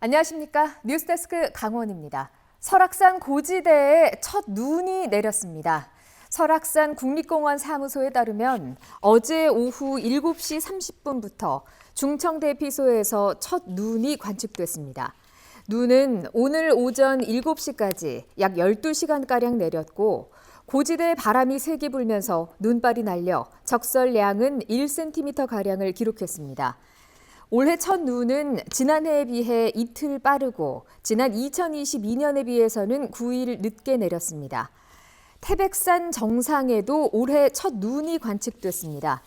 안녕하십니까. 뉴스데스크 강원입니다. 설악산 고지대에 첫 눈이 내렸습니다. 설악산 국립공원 사무소에 따르면 어제 오후 7시 30분부터 중청대피소에서 첫 눈이 관측됐습니다. 눈은 오늘 오전 7시까지 약 12시간가량 내렸고 고지대에 바람이 세게 불면서 눈발이 날려 적설량은 1cm가량을 기록했습니다. 올해 첫 눈은 지난해에 비해 이틀 빠르고 지난 2022년에 비해서는 9일 늦게 내렸습니다. 태백산 정상에도 올해 첫 눈이 관측됐습니다.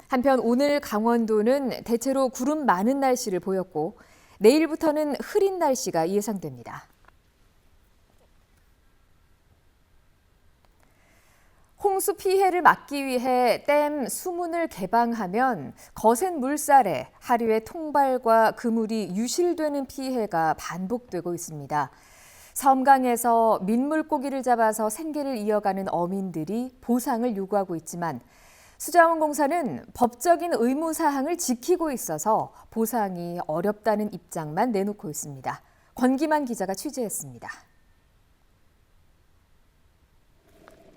한편 오늘 강원도는 대체로 구름 많은 날씨를 보였고 내일부터는 흐린 날씨가 예상됩니다. 홍수 피해를 막기 위해 댐 수문을 개방하면 거센 물살에 하류의 통발과 그물이 유실되는 피해가 반복되고 있습니다. 섬강에서 민물고기를 잡아서 생계를 이어가는 어민들이 보상을 요구하고 있지만 수자원공사는 법적인 의무사항을 지키고 있어서 보상이 어렵다는 입장만 내놓고 있습니다. 권기만 기자가 취재했습니다.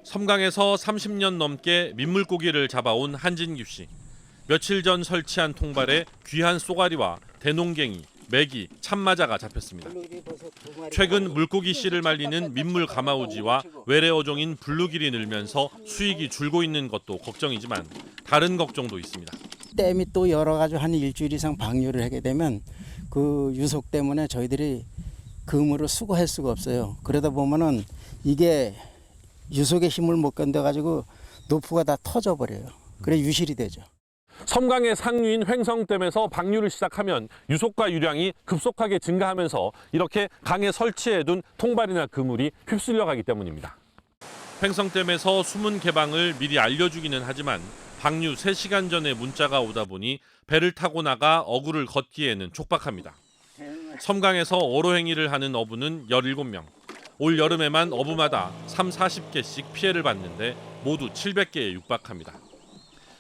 섬강에서 30년 넘게 민물고기를 잡아온 한진규 씨. 며칠 전 설치한 통발에 귀한 쏘가리와 대농갱이, 메기, 참마자가 잡혔습니다. 최근 물고기 씨를 말리는 민물 가마우지와 외래 어종인 블루길이 늘면서 수익이 줄고 있는 것도 걱정이지만 다른 걱정도 있습니다. 댐이 또 열어가지고 한 일주일 이상 방류를 하게 되면 그 유속 때문에 저희들이 그물을 수거할 수가 없어요. 그러다 보면은 이게 유속의 힘을 못 견뎌가지고 노프가 다 터져버려요. 그래 유실이 되죠. 섬강의 상류인 횡성댐에서 방류를 시작하면 유속과 유량이 급속하게 증가하면서 이렇게 강에 설치해둔 통발이나 그물이 휩쓸려가기 때문입니다. 횡성댐에서 수문 개방을 미리 알려주기는 하지만 방류 3시간 전에 문자가 오다 보니 배를 타고 나가 어구를 걷기에는 촉박합니다. 섬강에서 어로행위를 하는 어부는 17명. 올 여름에만 어부마다 30-40개씩 피해를 봤는데 모두 700개에 육박합니다.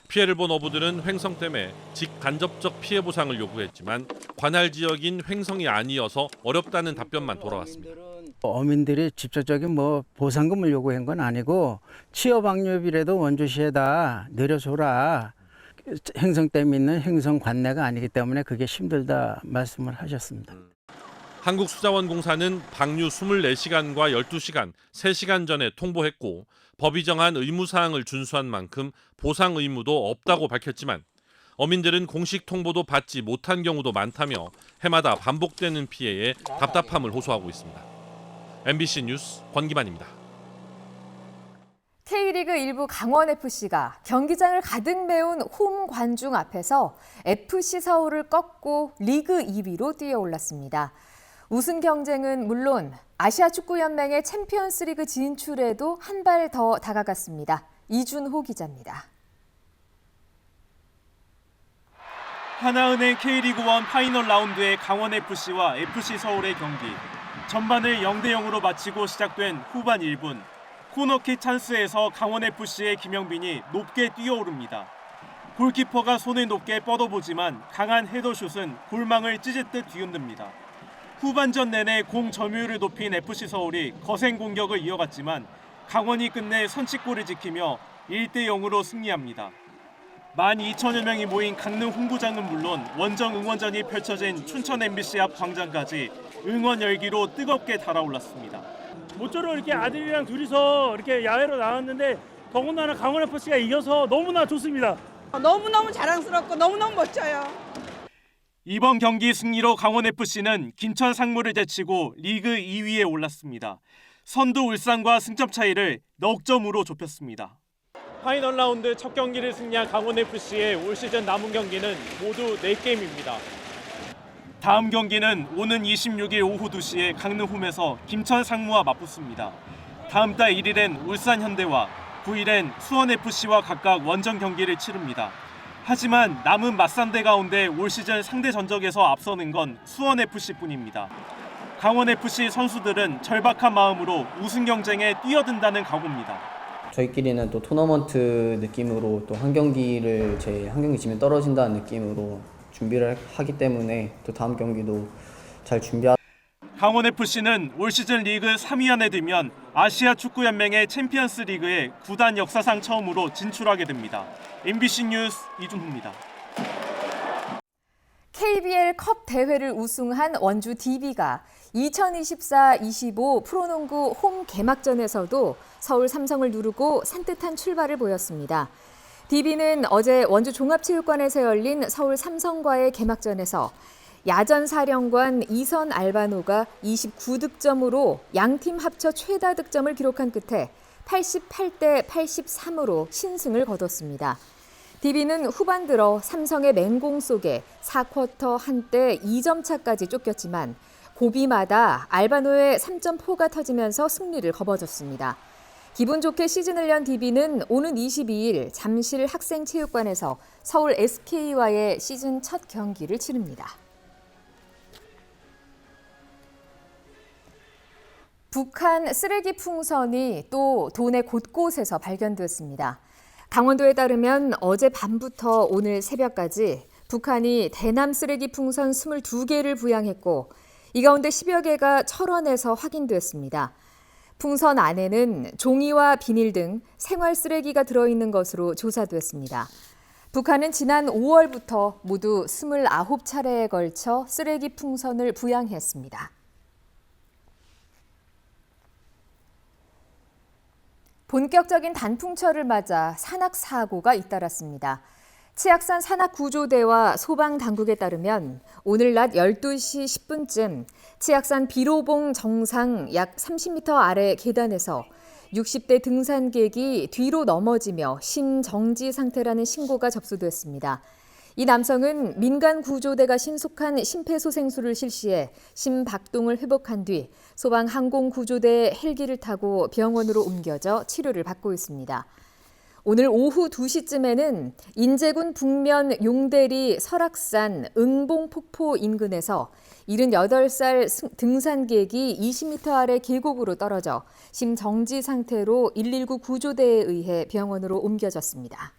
피해를 본 어부들은 횡성댐에 직간접적 피해 보상을 요구했지만 관할 지역인 횡성이 아니어서 어렵다는 답변만 돌아왔습니다. 어민들이 직접적인 보상금을 요구한 건 아니고 취업방류비라도 원주시에다 내려줘라. 횡성댐이 있는 횡성 관내가 아니기 때문에 그게 힘들다 말씀을 하셨습니다. 한국수자원공사는 방류 24시간과 12시간, 3시간 전에 통보했고 법이 정한 의무사항을 준수한 만큼 보상 의무도 없다고 밝혔지만 어민들은 공식 통보도 받지 못한 경우도 많다며 해마다 반복되는 피해에 답답함을 호소하고 있습니다. MBC 뉴스 권기만입니다. K리그 1부 강원FC가 경기장을 가득 메운 홈 관중 앞에서 FC 서울을 꺾고 리그 2위로 뛰어올랐습니다. 우승 경쟁은 물론 아시아축구연맹의 챔피언스리그 진출에도 한 발 더 다가갔습니다. 이준호 기자입니다. 하나은행 K리그1 파이널 라운드의 강원FC와 FC서울의 경기. 전반을 0대0으로 마치고 시작된 후반 1분. 코너킥 찬스에서 강원FC의 김영빈이 높게 뛰어오릅니다. 골키퍼가 손을 높게 뻗어보지만 강한 헤더슛은 골망을 찢을 듯 뒤흔듭니다. 후반전 내내 공 점유율을 높인 FC서울이 거센 공격을 이어갔지만 강원이 끝내 선취골을 지키며 1대0으로 승리합니다. 12,000여 명이 모인 강릉 홍구장은 물론 원정 응원전이 펼쳐진 춘천 MBC 앞 광장까지 응원 열기로 뜨겁게 달아올랐습니다. 모쪼록 이렇게 아들이랑 둘이서 이렇게 야외로 나왔는데 더군다나 강원FC가 이겨서 너무나 좋습니다. 너무너무 자랑스럽고 너무너무 멋져요. 이번 경기 승리로 강원FC는 김천 상무를 제치고 리그 2위에 올랐습니다. 선두 울산과 승점 차이를 넉 점으로 좁혔습니다. 파이널 라운드 첫 경기를 승리한 강원FC의 올 시즌 남은 경기는 모두 4게임입니다. 다음 경기는 오는 26일 오후 2시에 강릉 홈에서 김천 상무와 맞붙습니다. 다음 달 1일엔 울산 현대와 9일엔 수원FC와 각각 원정 경기를 치릅니다. 하지만 남은 맞상대 가운데 올 시즌 상대 전적에서 앞서는 건 수원FC뿐입니다. 강원FC 선수들은 절박한 마음으로 우승 경쟁에 뛰어든다는 각오입니다. 저희끼리는 또 토너먼트 느낌으로 또 한 경기 지면 떨어진다는 느낌으로 준비를 하기 때문에 또 다음 경기도 잘 준비하고 강원FC는 올 시즌 리그 3위 안에 들면 아시아 축구연맹의 챔피언스 리그에 구단 역사상 처음으로 진출하게 됩니다. MBC 뉴스 이준호입니다. KBL 컵 대회를 우승한 원주 DB가 2024-25 프로농구 홈 개막전에서도 서울 삼성을 누르고 산뜻한 출발을 보였습니다. DB는 어제 원주 종합체육관에서 열린 서울 삼성과의 개막전에서 야전 사령관 이선 알바노가 29득점으로 양팀 합쳐 최다 득점을 기록한 끝에 88대 83으로 신승을 거뒀습니다. DB는 후반 들어 삼성의 맹공 속에 4쿼터 한때 2점 차까지 쫓겼지만 고비마다 알바노의 3점포가 터지면서 승리를 거머쥐었습니다. 기분 좋게 시즌을 연 DB는 오는 22일 잠실 학생체육관에서 서울 SK와의 시즌 첫 경기를 치릅니다. 북한 쓰레기 풍선이 또 도내 곳곳에서 발견됐습니다. 강원도에 따르면 어제 밤부터 오늘 새벽까지 북한이 대남 쓰레기 풍선 22개를 부양했고 이 가운데 10여 개가 철원에서 확인됐습니다. 풍선 안에는 종이와 비닐 등 생활 쓰레기가 들어있는 것으로 조사됐습니다. 북한은 지난 5월부터 모두 29차례에 걸쳐 쓰레기 풍선을 부양했습니다. 본격적인 단풍철을 맞아 산악사고가 잇따랐습니다. 치악산 산악구조대와 소방당국에 따르면 오늘 낮 12시 10분쯤 치악산 비로봉 정상 약 30m 아래 계단에서 60대 등산객이 뒤로 넘어지며 심정지 상태라는 신고가 접수됐습니다. 이 남성은 민간구조대가 신속한 심폐소생술을 실시해 심박동을 회복한 뒤 소방항공구조대 헬기를 타고 병원으로 옮겨져 치료를 받고 있습니다. 오늘 오후 2시쯤에는 인제군 북면 용대리 설악산 응봉폭포 인근에서 78살 등산객이 20m 아래 계곡으로 떨어져 심정지 상태로 119 구조대에 의해 병원으로 옮겨졌습니다.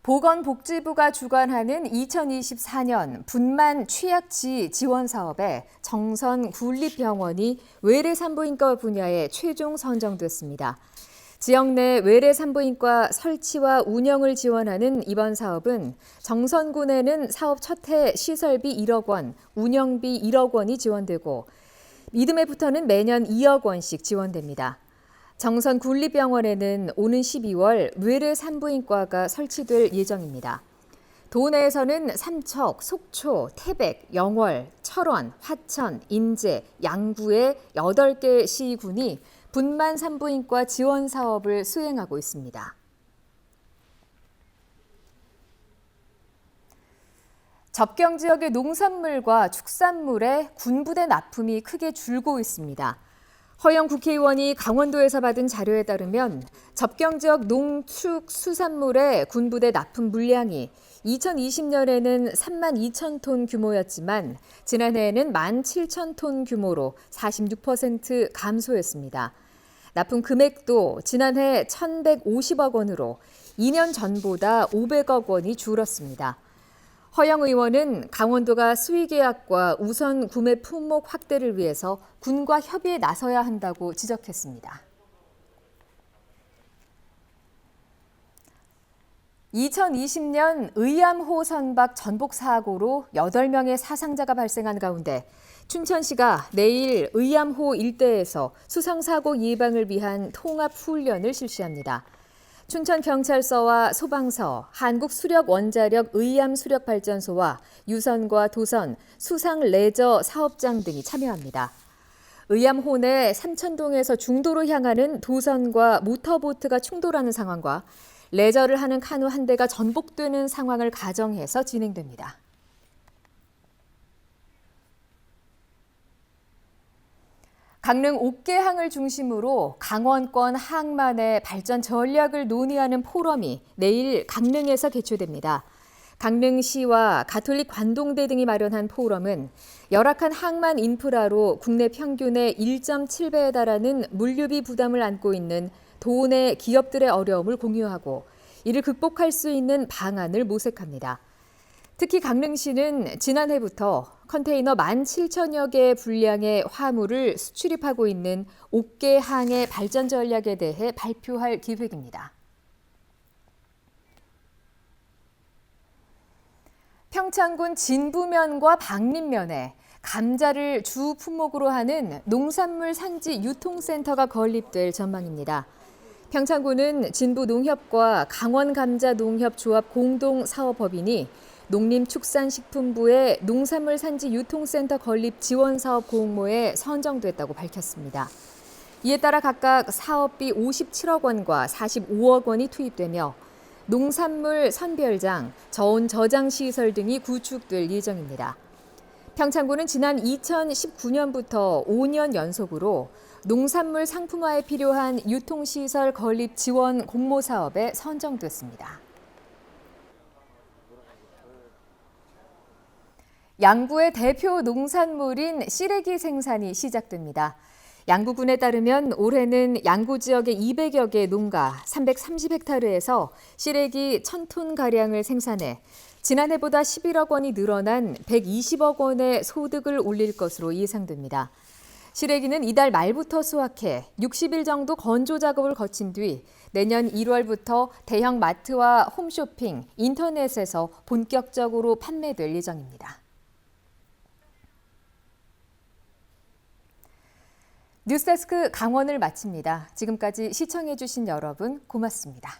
보건복지부가 주관하는 2024년 분만 취약지 지원 사업에 정선 군립병원이 외래산부인과 분야에 최종 선정됐습니다. 지역 내 외래산부인과 설치와 운영을 지원하는 이번 사업은 정선군에는 사업 첫 해 시설비 1억 원, 운영비 1억 원이 지원되고 이듬해부터는 매년 2억 원씩 지원됩니다. 정선 군립병원에는 오는 12월 외래산부인과가 설치될 예정입니다. 도내에서는 삼척, 속초, 태백, 영월, 철원, 화천, 인제, 양구의 8개 시군이 분만 산부인과 지원 사업을 수행하고 있습니다. 접경 지역의 농산물과 축산물에 군부대 납품이 크게 줄고 있습니다. 허영 국회의원이 강원도에서 받은 자료에 따르면 접경 지역 농축수산물의 군부대 납품 물량이 2020년에는 3만 2천 톤 규모였지만 지난해에는 1만 7천 톤 규모로 46% 감소했습니다. 납품 금액도 지난해 1,150억 원으로 2년 전보다 500억 원이 줄었습니다. 허영 의원은 강원도가 수의계약과 우선 구매 품목 확대를 위해서 군과 협의에 나서야 한다고 지적했습니다. 2020년 의암호 선박 전복 사고로 8명의 사상자가 발생한 가운데 춘천시가 내일 의암호 일대에서 수상사고 예방을 위한 통합훈련을 실시합니다. 춘천경찰서와 소방서, 한국수력원자력 의암수력발전소와 유선과 도선, 수상레저 사업장 등이 참여합니다. 의암호 내 삼천동에서 중도로 향하는 도선과 모터보트가 충돌하는 상황과 레저를 하는 카누 한 대가 전복되는 상황을 가정해서 진행됩니다. 강릉 옥계항을 중심으로 강원권 항만의 발전 전략을 논의하는 포럼이 내일 강릉에서 개최됩니다. 강릉시와 가톨릭 관동대 등이 마련한 포럼은 열악한 항만 인프라로 국내 평균의 1.7배에 달하는 물류비 부담을 안고 있는 도내 기업들의 어려움을 공유하고 이를 극복할 수 있는 방안을 모색합니다. 특히 강릉시는 지난해부터 컨테이너 17,000여 개의 분량의 화물을 수출입하고 있는 5개 항의 발전 전략에 대해 발표할 계획입니다. 평창군 진부면과 박림면에 감자를 주 품목으로 하는 농산물 산지 유통센터가 건립될 전망입니다. 평창군은 진부농협과 강원감자농협조합 공동사업법인이 농림축산식품부의 농산물 산지 유통센터 건립 지원사업 공모에 선정됐다고 밝혔습니다. 이에 따라 각각 사업비 57억 원과 45억 원이 투입되며 농산물 선별장, 저온 저장 시설 등이 구축될 예정입니다. 평창군은 지난 2019년부터 5년 연속으로 농산물 상품화에 필요한 유통시설 건립 지원 공모 사업에 선정됐습니다. 양구의 대표 농산물인 시래기 생산이 시작됩니다. 양구군에 따르면 올해는 양구 지역의 200여 개 농가 330헥타르에서 시래기 1,000톤가량을 생산해 지난해보다 11억 원이 늘어난 120억 원의 소득을 올릴 것으로 예상됩니다. 시래기는 이달 말부터 수확해 60일 정도 건조 작업을 거친 뒤 내년 1월부터 대형 마트와 홈쇼핑, 인터넷에서 본격적으로 판매될 예정입니다. 뉴스데스크 강원을 마칩니다. 지금까지 시청해주신 여러분 고맙습니다.